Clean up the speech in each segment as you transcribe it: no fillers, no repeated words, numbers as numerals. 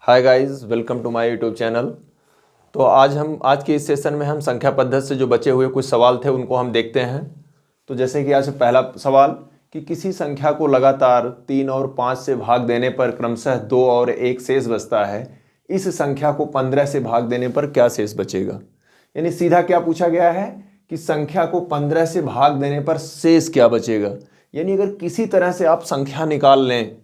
Hi guys, welcome to my YouTube channel. तो आज के इस सेशन में हम संख्या पद्धति से जो बचे हुए कुछ सवाल थे उनको हम देखते हैं। तो जैसे कि आज पहला सवाल कि किसी संख्या को लगातार 3 और 5 से भाग देने पर क्रमशः 2 और 1 शेष बचता है। इस संख्या को 15 से भाग देने पर क्या शेष बचेगा। यानी सीधा क्या पूछा गया है कि संख्या को 15 से भाग देने पर शेष क्या बचेगा। यानी अगर किसी तरह से आप संख्या निकाल लें,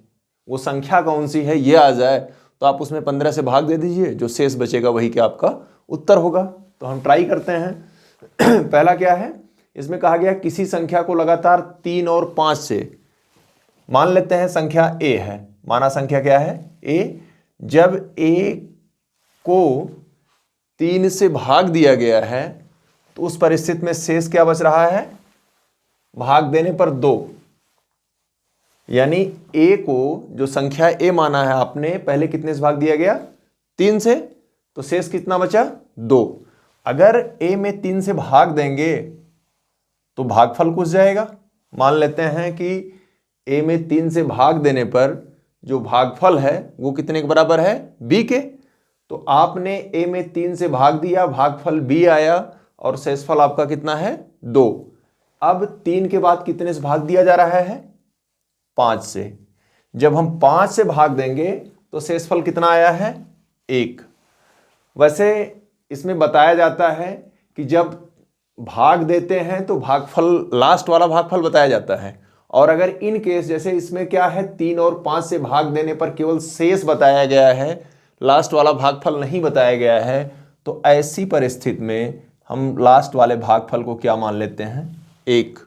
वो संख्या कौन सी है ये आ जाए, तो आप उसमें 15 से भाग दे दीजिए, जो शेष बचेगा वही क्या आपका उत्तर होगा। तो हम ट्राई करते हैं। पहला क्या है, इसमें कहा गया किसी संख्या को लगातार 3 और 5 से, मान लेते हैं संख्या ए है, माना संख्या क्या है ए। जब ए को 3 से भाग दिया गया है तो उस परिस्थिति में शेष क्या बच रहा है, भाग देने पर 2। यानी ए को जो संख्या ए माना है आपने, पहले कितने से भाग दिया गया, 3 से, तो शेष कितना बचा, 2। अगर ए में 3 से भाग देंगे तो भागफल कुछ जाएगा। मान लेते हैं कि ए में 3 से भाग देने पर जो भागफल है वो कितने के बराबर है, बी के। तो आपने ए में 3 से भाग दिया, भागफल बी आया और शेषफल आपका कितना है, 2। अब 3 के बाद कितने से भाग दिया जा रहा है, 5 से। जब हम 5 से भाग देंगे तो शेषफल कितना आया है, 1। वैसे इसमें बताया जाता है कि जब भाग देते हैं तो भागफल, लास्ट वाला भागफल बताया जाता है। और अगर इन केस जैसे इसमें क्या है, 3 और 5 से भाग देने पर केवल शेष बताया गया है, लास्ट वाला भागफल नहीं बताया गया है, तो ऐसी परिस्थिति में हम लास्ट वाले भागफल को क्या मान लेते हैं, 1।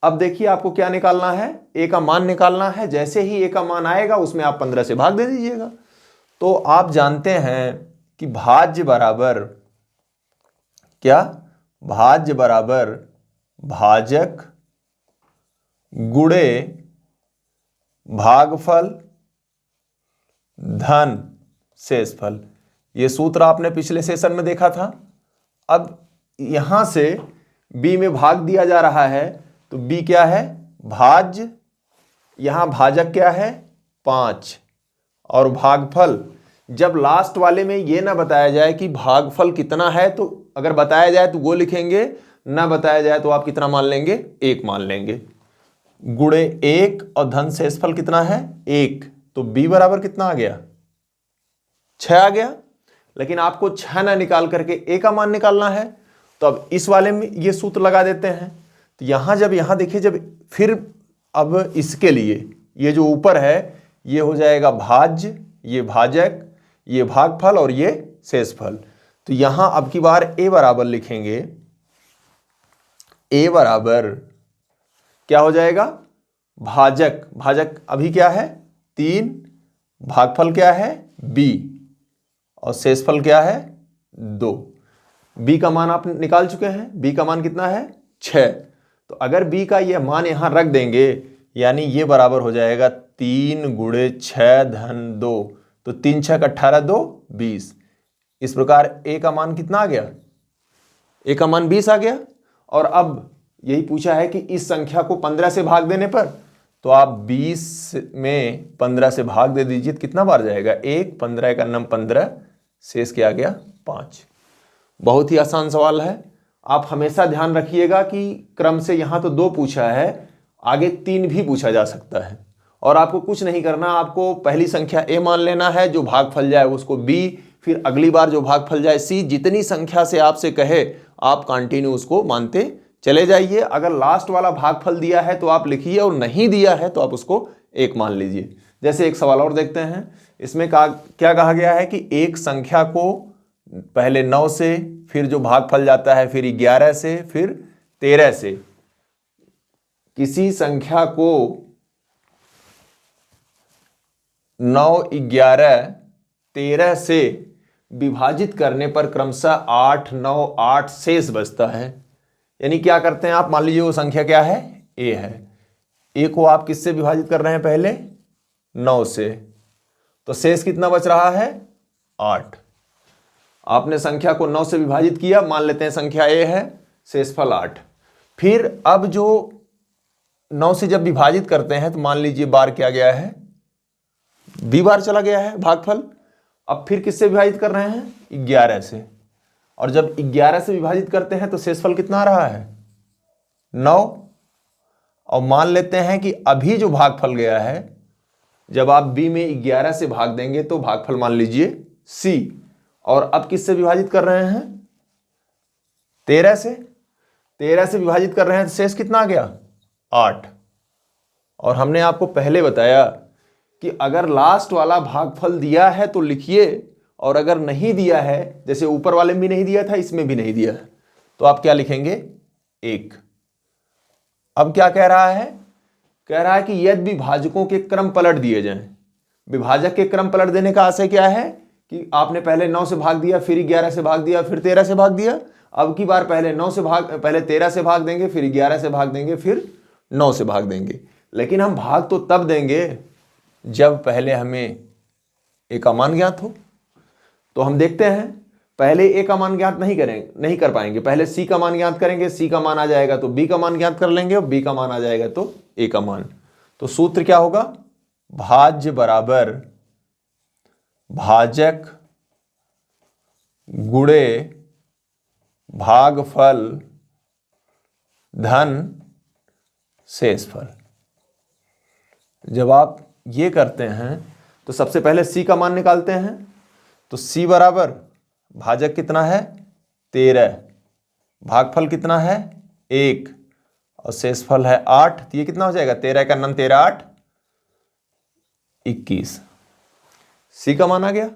अब देखिए आपको क्या निकालना है, ए का मान निकालना है। जैसे ही ए का मान आएगा उसमें आप 15 से भाग दे दीजिएगा। तो आप जानते हैं कि भाज्य बराबर क्या, भाज्य बराबर भाजक गुणे भागफल धन शेषफल। ये सूत्र आपने पिछले सेशन में देखा था। अब यहां से बी में भाग दिया जा रहा है तो b क्या है, भाज्य, यहां भाजक क्या है, 5, और भागफल। जब लास्ट वाले में ये ना बताया जाए कि भागफल कितना है, तो अगर बताया जाए तो वो लिखेंगे, ना बताया जाए तो आप कितना मान लेंगे, 1 मान लेंगे। गुणे 1 और धन शेषफल कितना है, 1। तो b बराबर कितना आ गया, 6 आ गया। लेकिन आपको 6 ना निकाल करके a का मान निकालना है। तो अब इस वाले में ये सूत्र लगा देते हैं। तो यहां देखिए, जब फिर अब इसके लिए ये जो ऊपर है ये हो जाएगा भाज्य, ये भाजक, ये भागफल और ये शेषफल। तो यहां अब की बार ए बराबर लिखेंगे, ए बराबर क्या हो जाएगा, भाजक, भाजक अभी क्या है, 3, भागफल क्या है, b, और शेषफल क्या है, 2। b का मान आप निकाल चुके हैं, b का मान कितना है, 6। तो अगर b का ये मान यहां रख देंगे, यानी ये बराबर हो जाएगा 3 गुणे 6 धन 2। तो 3 6 18 2 20। इस प्रकार a का मान कितना आ गया, a का मान 20 आ गया। और अब यही पूछा है कि इस संख्या को 15 से भाग देने पर, तो आप 20 में 15 से भाग दे दीजिए, कितना बार जाएगा, 1, 15 का नम 15, शेष क्या आ गया, 5। बहुत ही आसान सवाल है। आप हमेशा ध्यान रखिएगा कि क्रम से यहां तो 2 पूछा है, आगे 3 भी पूछा जा सकता है। और आपको कुछ नहीं करना, आपको पहली संख्या a मान लेना है, जो भागफल जाए उसको b, फिर अगली बार जो भागफल जाए c। जितनी संख्या से आपसे कहे आप कंटिन्यू उसको मानते चले जाइए। अगर लास्ट वाला भागफल दिया है तो आप लिखिए, और नहीं दिया है तो आप उसको 1 मान लीजिए। जैसे एक सवाल और देखते हैं। इसमें क्या कहा गया है कि एक संख्या को पहले 9 से, फिर जो भागफल जाता है फिर 11 से, फिर 13 से, किसी संख्या को 9, 11, 13 से विभाजित करने पर क्रमशः 8, 9, 8 शेष बचता है। यानी क्या करते हैं आप, मान लीजिए वो संख्या क्या है, a है। a को आप किससे विभाजित कर रहे हैं, पहले 9 से, तो शेष कितना बच रहा है, 8। आपने संख्या को 9 से विभाजित किया, मान लेते हैं संख्या a है, शेषफल 8। फिर अब जो 9 से जब विभाजित करते हैं तो मान लीजिए बार क्या गया है, b बार चला गया है भागफल। अब फिर किससे विभाजित कर रहे हैं? 11 से। और जब 11 से विभाजित करते हैं तो शेषफल कितना आ रहा है? 9। और मान लेते हैं कि अभी जो भागफल गया है, जब आप b में 11 से भाग देंगे तो भागफल मान लीजिए c। और अब किससे विभाजित कर रहे हैं? 13 से। 13 से विभाजित कर रहे हैं तो शेष कितना आ गया? 8। और हमने आपको पहले बताया कि अगर लास्ट वाला भागफल दिया है तो लिखिए, और अगर नहीं दिया है, जैसे ऊपर वाले में भी नहीं दिया था, इसमें भी नहीं दिया है, तो आप क्या लिखेंगे? 1। अब क्या कह रहा है? कह रहा है कि यदि विभाजकों के क्रम पलट दिए जाएं। विभाजक के क्रम पलट देने का आशय क्या है कि आपने पहले 9 से भाग दिया, फिर 11 से भाग दिया, फिर 13 से भाग दिया। अब की बार पहले 13 से भाग देंगे, फिर 11 से भाग देंगे, फिर 9 से भाग देंगे। लेकिन हम भाग तो तब देंगे जब पहले हमें a का मान ज्ञात हो। तो हम देखते हैं, पहले a का मान ज्ञात नहीं कर पाएंगे, पहले c का मान ज्ञात करेंगे। c का मान आ जाएगा तो b का मान ज्ञात कर लेंगे, और b का मान आ जाएगा तो a का मान। तो सूत्र क्या होगा? भाज्य बराबर भाजक गुणे भागफल धन शेषफल। जब आप ये करते हैं तो सबसे पहले c का मान निकालते हैं। तो c बराबर भाजक कितना है? 13, भागफल कितना है? 1, और शेषफल है 8। तो ये कितना हो जाएगा? 13 का 9 13 8 21। c का मान आ गया।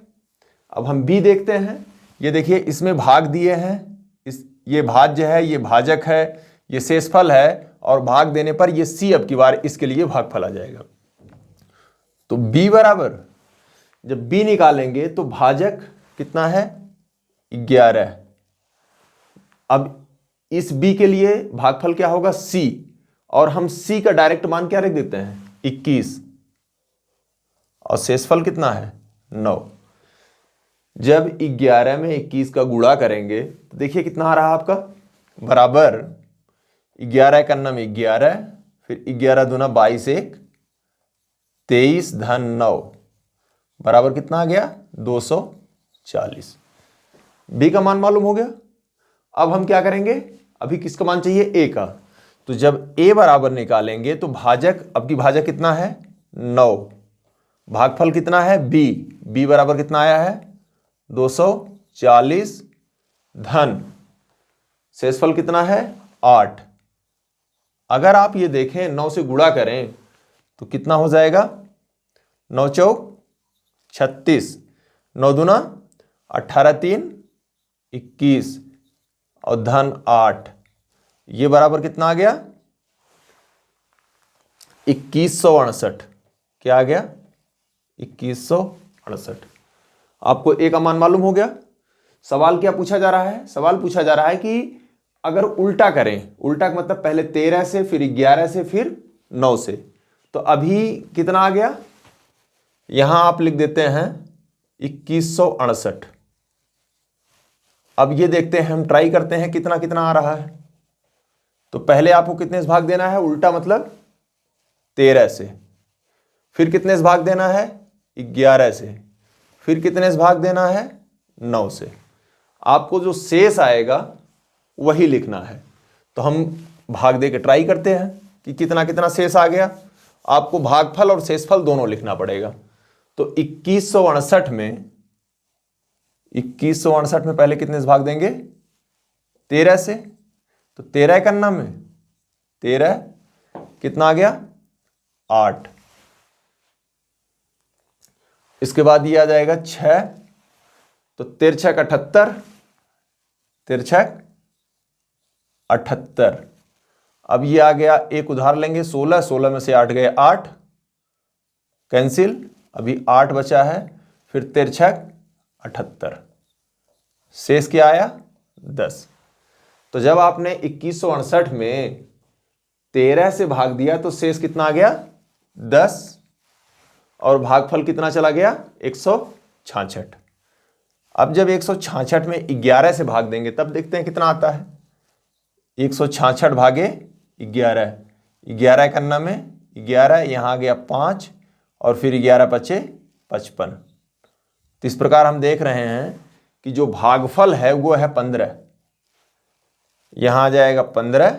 अब हम b देखते हैं। ये देखिए, इसमें भाग दिए हैं, ये भाज्य है, ये भाजक है, ये शेषफल है, और भाग देने पर ये c अब की बार इसके लिए भागफल आ जाएगा। तो b बराबर, जब b निकालेंगे तो भाजक कितना है? 11। अब इस b के लिए भागफल क्या होगा? c। और हम c का डायरेक्ट मान क्या रख देते हैं? 21। और शेषफल कितना है? 9। जब 11 में 21 का गुणा करेंगे तो देखिए कितना आ रहा है आपका? बराबर 11 का 9 11, फिर 11 दूना 22 1 23 धन 9, बराबर कितना आ गया? 240। b का मान मालूम हो गया। अब हम क्या करेंगे? अभी किसका मान चाहिए? a का। तो जब a बराबर निकालेंगे तो भाजक, अब की भाजक कितना है? 9, भागफल कितना है? b बराबर कितना आया है? 240 धन शेषफल कितना है? 8। अगर आप ये देखें 9 से गुणा करें तो कितना हो जाएगा? 9 चौक 36, 9 दूना 18 3 21, और धन 8। ये बराबर कितना आ गया? 2168। क्या आ गया? 2168। आपको a का मान मालूम हो गया। सवाल क्या पूछा जा रहा है? सवाल पूछा जा रहा है कि अगर उल्टा करें, उल्टा का मतलब पहले 13 से, फिर 11 से, फिर 9 से, तो अभी कितना आ गया? यहां आप लिख देते हैं 2168। अब ये देखते हैं, हम ट्राई करते हैं कितना कितना आ रहा है। तो पहले आपको कितने से भाग देना है? उल्टा मतलब 13 से। फिर कितने से भाग देना है? 11 से। फिर कितने से भाग देना है? 9 से। आपको जो शेष आएगा वही लिखना है। तो हम भाग दे के ट्राई करते हैं कि कितना कितना शेष आ गया। आपको भागफल और शेषफल दोनों लिखना पड़ेगा। तो 2168 में पहले कितने से भाग देंगे? 13 से। तो 13 का 9 में 13, कितना आ गया? 8। इसके बाद ये आ जाएगा 6, तो 13 6 78, 13 6 78। अब ये आ गया, एक उधार लेंगे 16, 16 में से 8 गए 8, कैंसिल, अभी 8 बचा है, फिर 13 6 78, शेष क्या आया? 10। तो जब आपने 2168 में 13 से भाग दिया तो शेष कितना आ गया? 10, और भागफल कितना चला गया? 166। अब जब 166 में 11 से भाग देंगे तब देखते हैं कितना आता है। 166 भागे 11, 11 करना में 11, यहाँ आ गया 5, और फिर 11 बचे 55। तो इस प्रकार हम देख रहे हैं कि जो भागफल है वो है 15, यहाँ आ जाएगा 15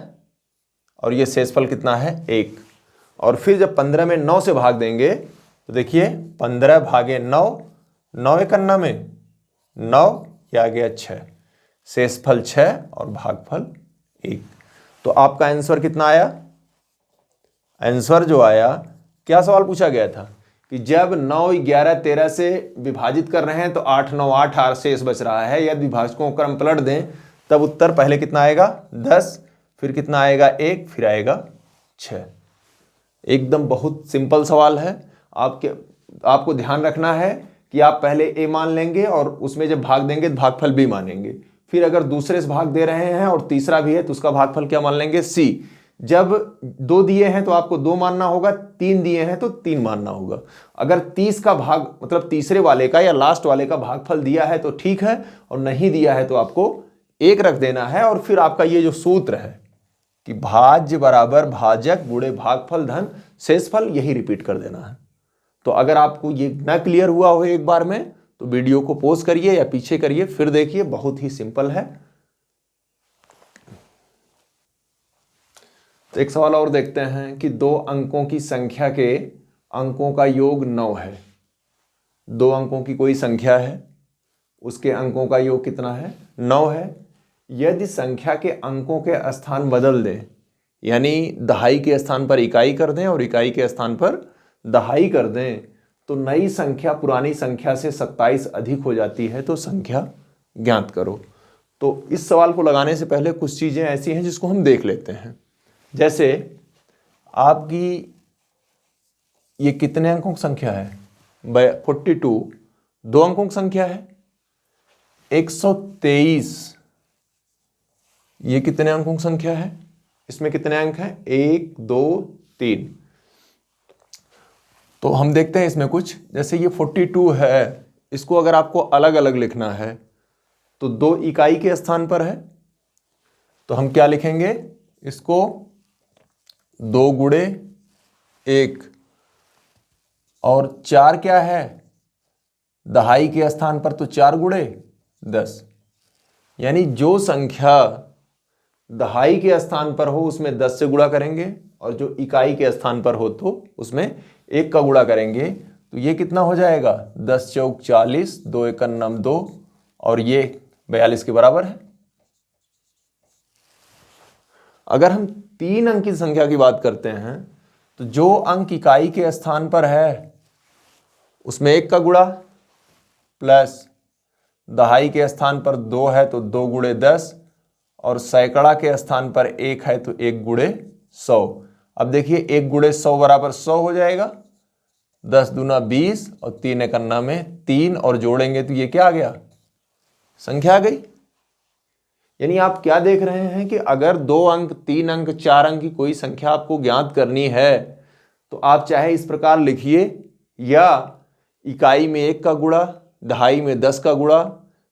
और ये शेषफल कितना है 1। और फिर जब 15 में 9 से भाग देंगे तो देखिए 15 भागे 9, 9 एकन्ना में 9, ये आ गया 6, शेषफल 6 और भागफल 1। तो आपका आंसर कितना आया? आंसर जो आया, क्या सवाल पूछा गया था कि जब 9, 11, 13 से विभाजित कर रहे हैं तो 8, 9, 8 शेष बच रहा है, यदि विभाजकों को क्रम पलट दें तब उत्तर पहले कितना आएगा 10, फिर कितना आएगा 1, फिर आएगा 6। एकदम बहुत सिंपल सवाल है। आपको ध्यान रखना है कि आप पहले ए मान लेंगे और उसमें जब भाग देंगे तो भागफल बी मानेंगे, फिर अगर दूसरे से भाग दे रहे हैं और तीसरा भी है तो उसका भागफल क्या मान लेंगे सी। जब 2 दिए हैं तो आपको 2 मानना होगा, 3 दिए हैं तो 3 मानना होगा। अगर 30 का भाग मतलब तीसरे वाले का या लास्ट वाले का भागफल दिया है तो ठीक है, और नहीं दिया है तो आपको 1 रख देना है। और फिर आपका ये जो सूत्र है कि भाज्य बराबर भाजक गुणे भागफल धन शेषफल, यही रिपीट कर देना है। तो अगर आपको ये ना क्लियर हुआ हो एक बार में तो वीडियो को पॉज करिए या पीछे करिए, फिर देखिए, बहुत ही सिंपल है। तो एक सवाल और देखते हैं कि 2 अंकों की संख्या के अंकों का योग 9 है। 2 अंकों की कोई संख्या है, उसके अंकों का योग कितना है? 9 है। यदि संख्या के अंकों के स्थान बदल दें, यानी दहाई के स्थान पर इकाई कर दें और इकाई के स्थान पर दहाई कर दें, तो नई संख्या पुरानी संख्या से 27 अधिक हो जाती है, तो संख्या ज्ञात करो। तो इस सवाल को लगाने से पहले कुछ चीज़ें ऐसी हैं जिसको हम देख लेते हैं। जैसे आपकी ये कितने अंकों की संख्या है? 42 2 अंकों की संख्या है। 123 ये कितने अंकों की संख्या है? इसमें कितने अंक हैं? 1, 2, 3। तो हम देखते हैं इसमें कुछ, जैसे ये 42 है, इसको अगर आपको अलग अलग लिखना है तो 2 इकाई के स्थान पर है, तो हम क्या लिखेंगे इसको? 2 गुणे 1, और 4 क्या है? दहाई के स्थान पर, तो 4 गुणे 10। यानी जो संख्या दहाई के स्थान पर हो उसमें 10 से गुणा करेंगे, और जो इकाई के स्थान पर हो तो उसमें 1 का गुणा करेंगे। तो ये कितना हो जाएगा? 10 चौक 40, 2 एकन्नम 2, और ये 42 के बराबर है। अगर हम 3 अंक की संख्या की बात करते हैं तो जो अंक इकाई के स्थान पर है उसमें 1 का गुणा, प्लस दहाई के स्थान पर 2 है तो 2 गुणे 10, और सैकड़ा के स्थान पर 1 है तो 1 गुणे 100। अब देखिए 1 गुणे 100 बराबर 100 हो जाएगा। 10 दूना 20 और 3 एकन्ना में 3, और जोड़ेंगे तो ये क्या आ गया? संख्या आ गई। यानी आप क्या देख रहे हैं कि अगर 2 अंक, 3 अंक, 4 अंक की कोई संख्या आपको ज्ञात करनी है तो आप चाहे इस प्रकार लिखिए, या इकाई में 1 का गुणा, दहाई में 10 का गुणा,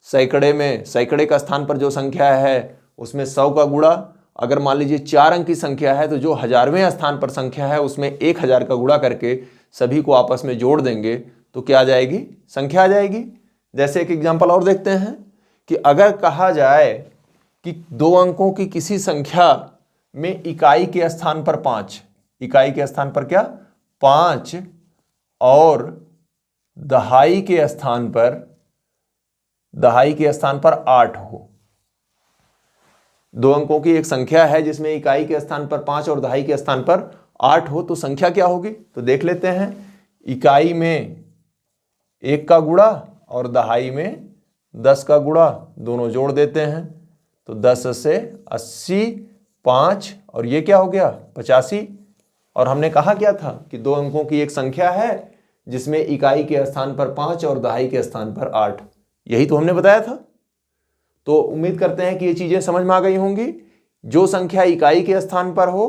सैकड़े का स्थान पर जो संख्या है उसमें 100 का गुणा। अगर मान लीजिए 4 अंक की संख्या है तो जो हजारवें स्थान पर संख्या है उसमें 1000 का गुणा करके सभी को आपस में जोड़ देंगे तो क्या आ जाएगी? संख्या आ जाएगी। जैसे एक एग्जांपल और देखते हैं कि अगर कहा जाए कि 2 अंकों की किसी संख्या में इकाई के स्थान पर 5, इकाई के स्थान पर क्या? 5, और दहाई के स्थान पर 8 हो। 2 अंकों की एक संख्या है जिसमें इकाई के स्थान पर 5 और दहाई के स्थान पर 8 हो, तो संख्या क्या होगी? तो देख लेते हैं। इकाई में 1 का गुणा और दहाई में 10 का गुणा, दोनों जोड़ देते हैं तो 10 से 80, 5, और ये क्या हो गया? 85। और हमने कहा क्या था कि 2 अंकों की एक संख्या है जिसमें इकाई के स्थान पर 5 और दहाई के स्थान पर 8, यही तो हमने बताया था। तो उम्मीद करते हैं कि ये चीजें समझ में आ गई होंगी। जो संख्या इकाई के स्थान पर हो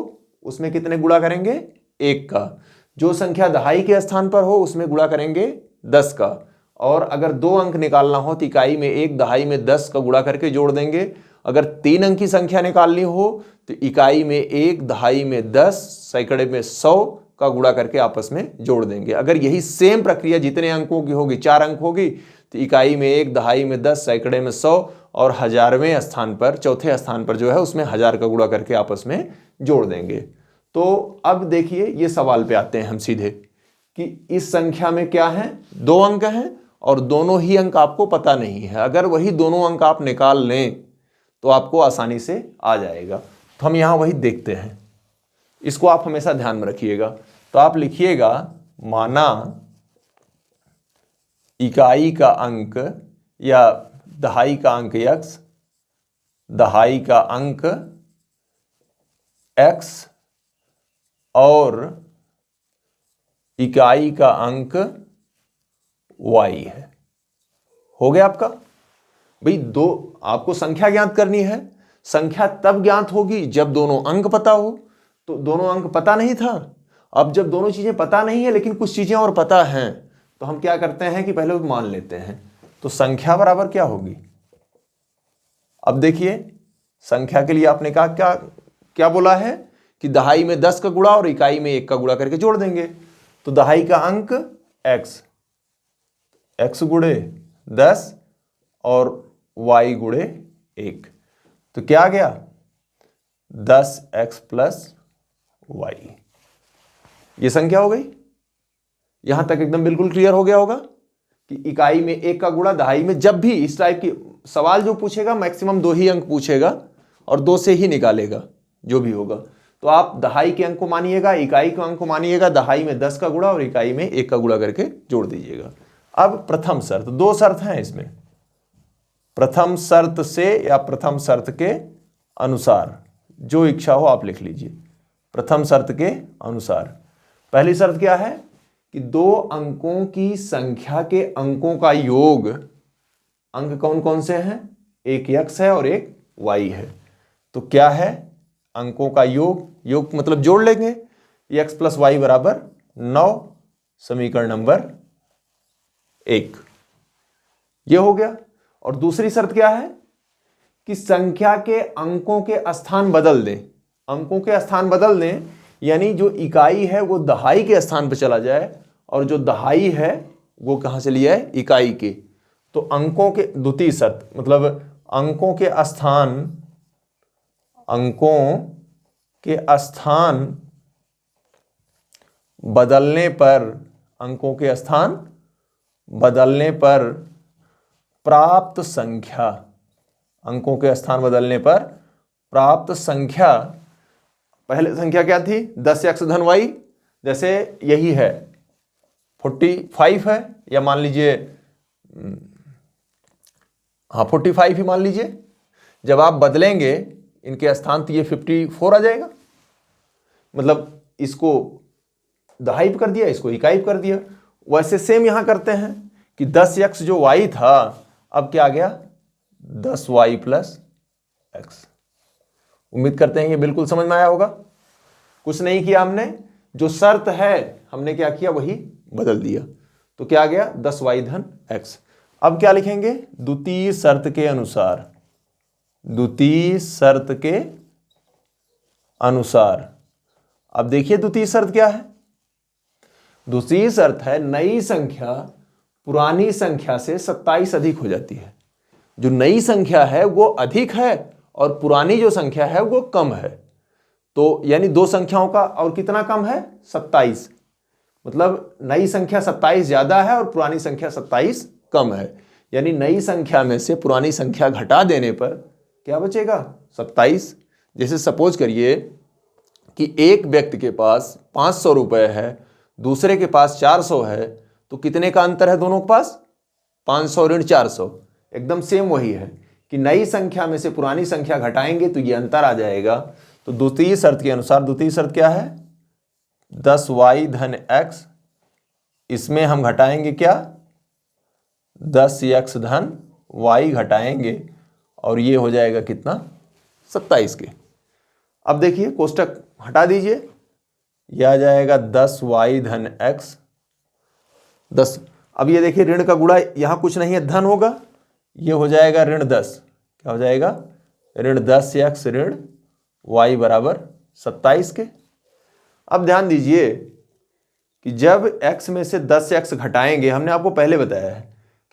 उसमें कितने गुणा करेंगे? 1 का। जो संख्या दहाई के स्थान पर हो उसमें गुणा करेंगे 10 का। और अगर 2 अंक निकालना हो तो इकाई में 1, दहाई में 10 का गुणा करके जोड़ देंगे। अगर 3 अंक की संख्या निकालनी हो तो इकाई में 1, दहाई में 10, सैकड़े में 100, का गुणा करके आपस में जोड़ देंगे। अगर यही सेम प्रक्रिया जितने अंकों की होगी, 4 अंक होगी, तो इकाई में 1, दहाई में 10, सैकड़े में 100 और हजारवें स्थान पर, चौथे स्थान पर जो है उसमें 1000 का गुणा करके आपस में जोड़ देंगे। तो अब देखिए ये सवाल पे आते हैं हम सीधे कि इस संख्या में क्या है, 2 अंक हैं और दोनों ही अंक आपको पता नहीं है। अगर वही दोनों अंक आप निकाल लें तो आपको आसानी से आ जाएगा। तो हम यहाँ वही देखते हैं, इसको आप हमेशा ध्यान में रखिएगा। तो आप लिखिएगा माना इकाई का अंक या दहाई का अंक x, दहाई का अंक x और इकाई का अंक y है। हो गया आपका। भाई दो आपको संख्या ज्ञात करनी है। संख्या तब ज्ञात होगी जब दोनों अंक पता हो। तो दोनों अंक पता नहीं था, अब जब दोनों चीजें पता नहीं है लेकिन कुछ चीजें और पता हैं, तो हम क्या करते हैं कि पहले मान लेते हैं। तो संख्या बराबर क्या होगी, अब देखिए संख्या के लिए आपने कहा क्या क्या बोला है कि दहाई में 10 का गुणा और इकाई में 1 का गुणा करके जोड़ देंगे। तो दहाई का अंक x गुणे 10 और y गुणे 1, तो क्या आ गया 10x प्लस y। ये संख्या हो गई। यहां तक एकदम बिल्कुल क्लियर हो गया होगा कि इकाई में 1 का गुणा, दहाई में, जब भी इस टाइप की सवाल जो पूछेगा मैक्सिमम 2 ही अंक पूछेगा और 2 से ही निकालेगा जो भी होगा। तो आप दहाई के अंक को मानिएगा, इकाई के अंक को मानिएगा, दहाई में 10 का गुणा और इकाई में 1 का गुणा करके जोड़ दीजिएगा। अब प्रथम शर्त, 2 शर्त हैं इसमें। प्रथम शर्त से या प्रथम शर्त के अनुसार, जो इच्छा हो आप लिख लीजिए। प्रथम शर्त के अनुसार पहली शर्त क्या है कि 2 अंकों की संख्या के अंकों का योग, अंक कौन कौन से हैं, एक x है और एक y है। तो क्या है अंकों का योग, योग मतलब जोड़ लेंगे, x प्लस वाई बराबर 9, समीकरण नंबर 1। यह हो गया। और दूसरी शर्त क्या है कि संख्या के अंकों के स्थान बदल दें। अंकों के स्थान बदल दें यानी जो इकाई है वो दहाई के स्थान पर चला जाए और जो दहाई है वो कहां से लिया है, इकाई के। तो अंकों के, द्वितीय शर्त मतलब अंकों के स्थान बदलने पर, अंकों के स्थान बदलने पर प्राप्त संख्या, अंकों के स्थान बदलने पर प्राप्त संख्या, पहले संख्या क्या थी 10x धन y, जैसे यही है 45 है, या मान लीजिए हाँ 45 ही मान लीजिए। जब आप बदलेंगे इनके स्थान तो ये 54 आ जाएगा, मतलब इसको दहाई कर दिया, इसको इकाई कर दिया। वैसे सेम यहां करते हैं कि 10x जो y था अब क्या आ गया 10y प्लस x। उम्मीद करते हैं ये बिल्कुल समझ में आया होगा। कुछ नहीं किया हमने, जो शर्त है हमने क्या किया वही बदल दिया। तो क्या आ गया 10y धन x। अब क्या लिखेंगे, द्वितीय शर्त के अनुसार, द्वितीय शर्त के अनुसार। अब देखिए द्वितीय शर्त क्या है, दूसरी शर्त है नई संख्या पुरानी संख्या से 27 अधिक हो जाती है। जो नई संख्या है वो अधिक है और पुरानी जो संख्या है वो कम है। तो यानी दो संख्याओं का और कितना कम है 27, मतलब नई संख्या 27 ज्यादा है और पुरानी संख्या 27 कम है। यानी नई संख्या में से पुरानी संख्या घटा देने पर क्या बचेगा 27। जैसे सपोज करिए कि एक व्यक्ति के पास 500 रुपए है, दूसरे के पास 400 है, तो कितने का अंतर है दोनों के पास 500 ऋण 400। एकदम सेम वही है कि नई संख्या में से पुरानी संख्या घटाएंगे तो ये अंतर आ जाएगा। तो द्वितीय शर्त के अनुसार, द्वितीय शर्त क्या है 10y धन x, इसमें हम घटाएंगे क्या 10x धन y घटाएंगे और ये हो जाएगा कितना 27 के। अब देखिए कोष्टक हटा दीजिए, यह आ जाएगा 10y धन x 10। अब ये देखिए ऋण का गुणा यहां कुछ नहीं है, धन होगा, ये हो जाएगा ऋण 10। क्या हो जाएगा ऋण 10x ऋण y बराबर 27 के। अब ध्यान दीजिए कि जब x में से 10x घटाएंगे, हमने आपको पहले बताया है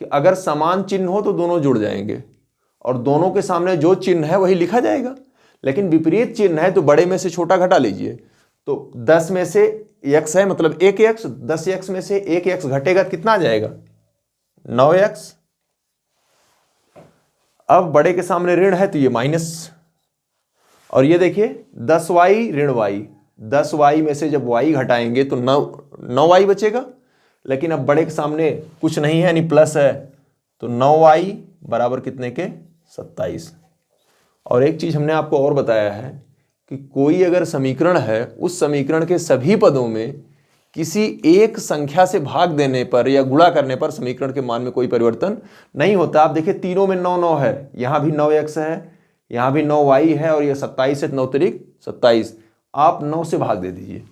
कि अगर समान चिन्ह हो तो दोनों जुड़ जाएंगे और दोनों के सामने जो चिन्ह है वही लिखा जाएगा। लेकिन विपरीत चिन्ह है तो बड़े में से छोटा घटा लीजिए। तो 10 में से x है मतलब 1x, 10x में से 1x घटेगा कितना आ जाएगा? 9x। अब बड़े के सामने ऋण है तो ये माइनस, और ये देखिए 10y ऋण y, 10y में से जब y घटाएंगे तो 9y बचेगा। लेकिन अब बड़े के सामने कुछ नहीं है यानी प्लस है, तो 9y बराबर कितने के? 27। और एक चीज हमने आपको और बताया है कि कोई अगर समीकरण है, उस समीकरण के सभी पदों में किसी एक संख्या से भाग देने पर या गुणा करने पर समीकरण के मान में कोई परिवर्तन नहीं होता। आप देखिए तीनों में 9 9 है, यहां भी 9x है, यहां भी 9y है और ये 27 है, 9 तिरिक 27। आप 9 से भाग दे दीजिए।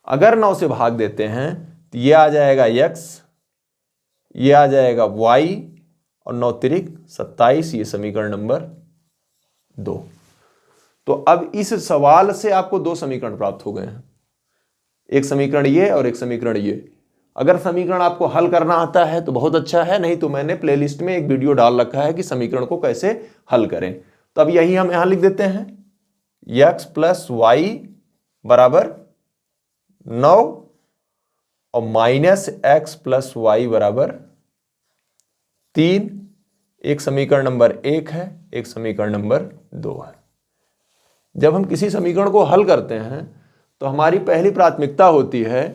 अगर 9 से भाग देते हैं तो ये आ जाएगा x, ये आ जाएगा y और 9 तिरिक 27, ये समीकरण नंबर 2। तो अब इस सवाल से आपको दो समीकरण प्राप्त हो गए हैं, एक समीकरण ये और एक समीकरण ये। अगर समीकरण आपको हल करना आता है तो बहुत अच्छा है, नहीं तो मैंने प्लेलिस्ट में एक वीडियो डाल रखा है कि समीकरण को कैसे हल करें। तो अब यही हम यहां लिख देते हैं, x प्लस वाई बराबर 9 और माइनस एक्स प्लस वाई बराबर 3। एक समीकरण नंबर 1 है, एक समीकरण नंबर 2 है। जब हम किसी समीकरण को हल करते हैं तो हमारी पहली प्राथमिकता होती है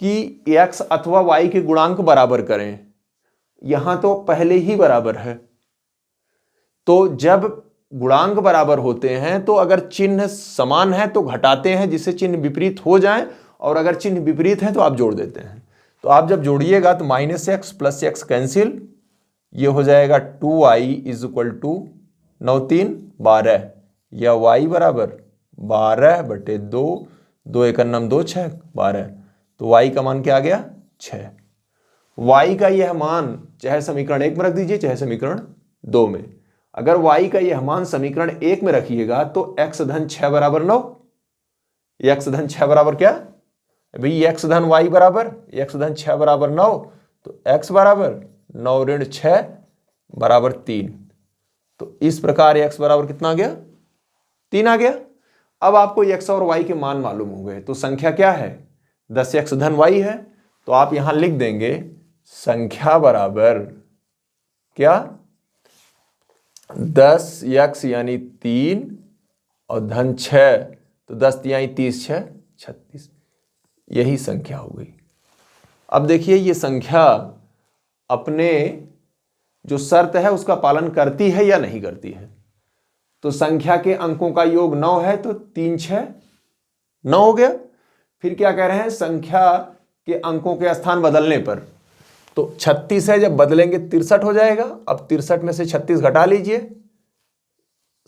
कि x अथवा y के गुणांक बराबर करें। यहां तो पहले ही बराबर है, तो जब गुणांक बराबर होते हैं तो अगर चिन्ह समान है तो घटाते हैं जिससे चिन्ह विपरीत हो जाए, और अगर चिन्ह विपरीत है तो आप जोड़ देते हैं। तो आप जब जोड़िएगा तो minus x plus x cancel, ये हो जाएगा 2y इज इक्वल टू 9 3 12, या y बराबर 12/2, 2 1 9 2 6 12। तो y का मान क्या आ गया? 6। y का यह मान चाहे समीकरण 1 में रख दीजिए चाहे समीकरण 2 में। अगर y का यह मान समीकरण 1 में रखिएगा तो x धन 6 बराबर 9, x धन 6 बराबर क्या भाई? x धन y बराबर x धन 6 बराबर 9, तो x बराबर 9 ऋण 6 बराबर 3। तो इस प्रकार x बराबर कितना आ गया? 3 आ गया। अब आपको x और y के मान मालूम हो गए, तो संख्या क्या है? 10x धन y है, तो आप यहां लिख देंगे संख्या बराबर क्या? 10x यानी 3 और धन 6, तो 10 तिहाई 30 6 36, यही संख्या हो गई। अब देखिए ये संख्या अपने जो शर्त है उसका पालन करती है या नहीं करती है। तो संख्या के अंकों का योग 9 है, तो 3 6 9 हो गया। फिर क्या कह रहे हैं? संख्या के अंकों के स्थान बदलने पर, तो 36 है, जब बदलेंगे 63 हो जाएगा। अब 63 में से 36 घटा लीजिए,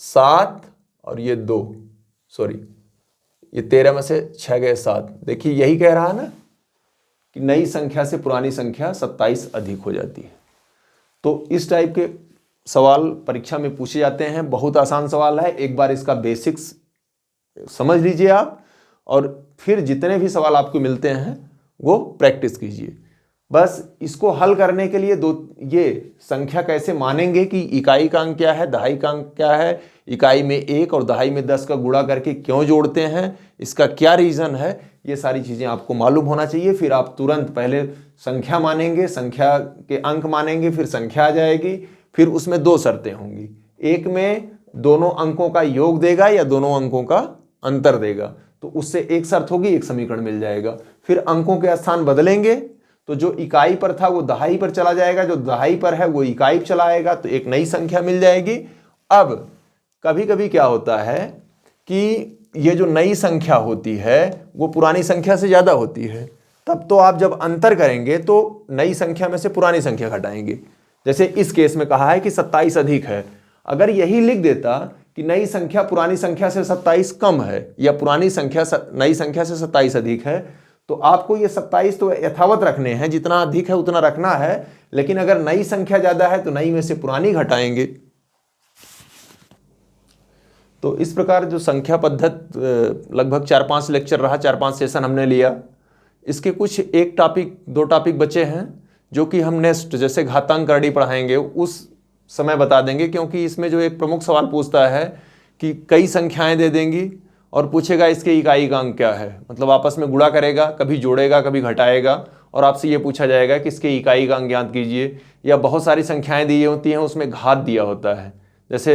7 और ये 2, सॉरी ये 13 में से 6 गए 7। देखिए यही कह रहा है ना कि नई संख्या से पुरानी संख्या 27 अधिक हो जाती है। तो इस टाइप के सवाल परीक्षा में पूछे जाते हैं। बहुत आसान सवाल है, एक बार इसका बेसिक्स समझ लीजिए आप, और फिर जितने भी सवाल आपको मिलते हैं वो प्रैक्टिस कीजिए। बस इसको हल करने के लिए ये संख्या कैसे मानेंगे कि इकाई का अंक क्या है, दहाई का अंक क्या है, इकाई में 1 और दहाई में 10 का गुणा करके क्यों जोड़ते हैं, इसका क्या रीज़न है, ये सारी चीज़ें आपको मालूम होना चाहिए। फिर आप तुरंत पहले संख्या मानेंगे, संख्या के अंक मानेंगे, फिर संख्या आ जाएगी। फिर उसमें 2 शर्तें होंगी, एक में दोनों अंकों का योग देगा या दोनों अंकों का अंतर देगा, तो उससे एक शर्त होगी, एक समीकरण मिल जाएगा। फिर अंकों के स्थान बदलेंगे, तो जो इकाई पर था वो दहाई पर चला जाएगा, जो दहाई पर है वो इकाई पर चला आएगा, तो एक नई संख्या मिल जाएगी। अब कभी कभी क्या होता है कि ये जो नई संख्या होती है वो पुरानी संख्या से ज़्यादा होती है, तब तो आप जब अंतर करेंगे तो नई संख्या में से पुरानी संख्या घटाएंगे। जैसे इस केस में कहा है कि 27 अधिक है, अगर यही लिख देता कि नई संख्या पुरानी संख्या से 27 कम है या पुरानी संख्या नई संख्या से 27 अधिक है, तो आपको ये 27 तो यथावत रखने हैं, जितना अधिक है उतना रखना है। लेकिन अगर नई संख्या ज़्यादा है तो नई में से पुरानी घटाएंगे। तो इस प्रकार जो संख्या पद्धति लगभग 4-5 लेक्चर रहा, 4-5 सेशन हमने लिया। इसके कुछ एक टॉपिक 2 टॉपिक बचे हैं जो कि हम नेक्स्ट जैसे घातांक करड़ी पढ़ाएंगे उस समय बता देंगे, क्योंकि इसमें जो एक प्रमुख सवाल पूछता है कि कई संख्याएं दे देंगी और पूछेगा इसके इकाई का अंक क्या है, मतलब आपस में गुणा करेगा, कभी जोड़ेगा कभी घटाएगा और आपसे ये पूछा जाएगा कि इसके इकाई का अंक ज्ञात कीजिए। या बहुत सारी संख्याएं दी होती हैं उसमें घात दिया होता है, जैसे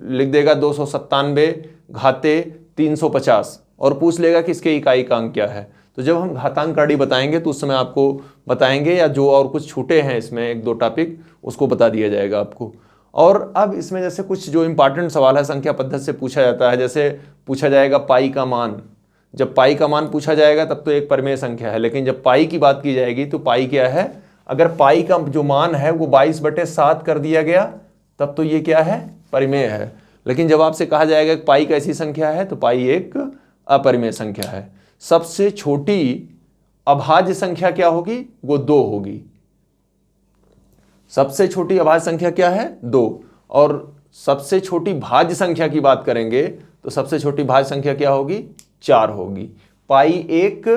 लिख देगा 297 घाते 350 और पूछ लेगा कि इसके इकाई का अंक क्या है। तो जब हम घातांक करड़ी बताएंगे तो उस समय आपको बताएंगे, या जो और कुछ छूटे हैं इसमें 1-2 टॉपिक उसको बता दिया जाएगा आपको। और अब इसमें जैसे कुछ जो इंपॉर्टेंट सवाल है संख्या पद्धति से पूछा जाता है, जैसे पूछा जाएगा पाई का मान। जब पाई का मान पूछा जाएगा तब तो एक परिमेय संख्या है, लेकिन जब पाई की बात की जाएगी तो पाई क्या है, अगर पाई का जो मान है वो 22/7 कर दिया गया तब तो ये क्या है, परिमेय है। लेकिन जब आपसे कहा जाएगा कि पाई कैसी संख्या है तो पाई एक अपरिमेय संख्या है। सबसे छोटी अभाज्य संख्या क्या होगी, वो 2 होगी। सबसे छोटी अभाज्य संख्या क्या है, 2। और सबसे छोटी भाज्य संख्या की बात करेंगे तो सबसे छोटी भाज्य संख्या क्या होगी, 4 होगी। पाई एक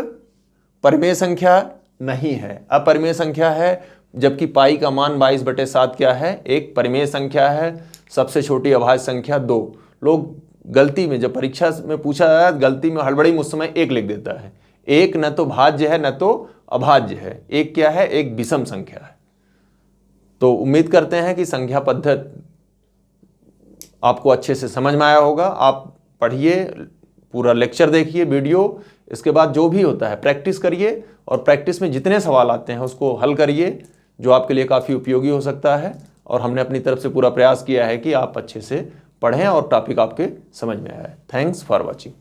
परिमेय संख्या नहीं है, अपरिमेय संख्या है, जबकि पाई का मान 22/7 क्या है, एक परिमेय संख्या है। सबसे छोटी अभाज्य संख्या 2। लोग गलती में जब परीक्षा में पूछा जाए गलती में हड़बड़ी में उस समय 1 लिख देता है। 1 न तो भाज्य है न तो अभाज्य है, 1 क्या है, एक विषम संख्या है। तो उम्मीद करते हैं कि संख्या पद्धति आपको अच्छे से समझ में आया होगा। आप पढ़िए, पूरा लेक्चर देखिए, वीडियो, इसके बाद जो भी होता है प्रैक्टिस करिए और प्रैक्टिस में जितने सवाल आते हैं उसको हल करिए, जो आपके लिए काफ़ी उपयोगी हो सकता है। और हमने अपनी तरफ से पूरा प्रयास किया है कि आप अच्छे से पढ़ें और टॉपिक आपके समझ में आए। Thanks for watching.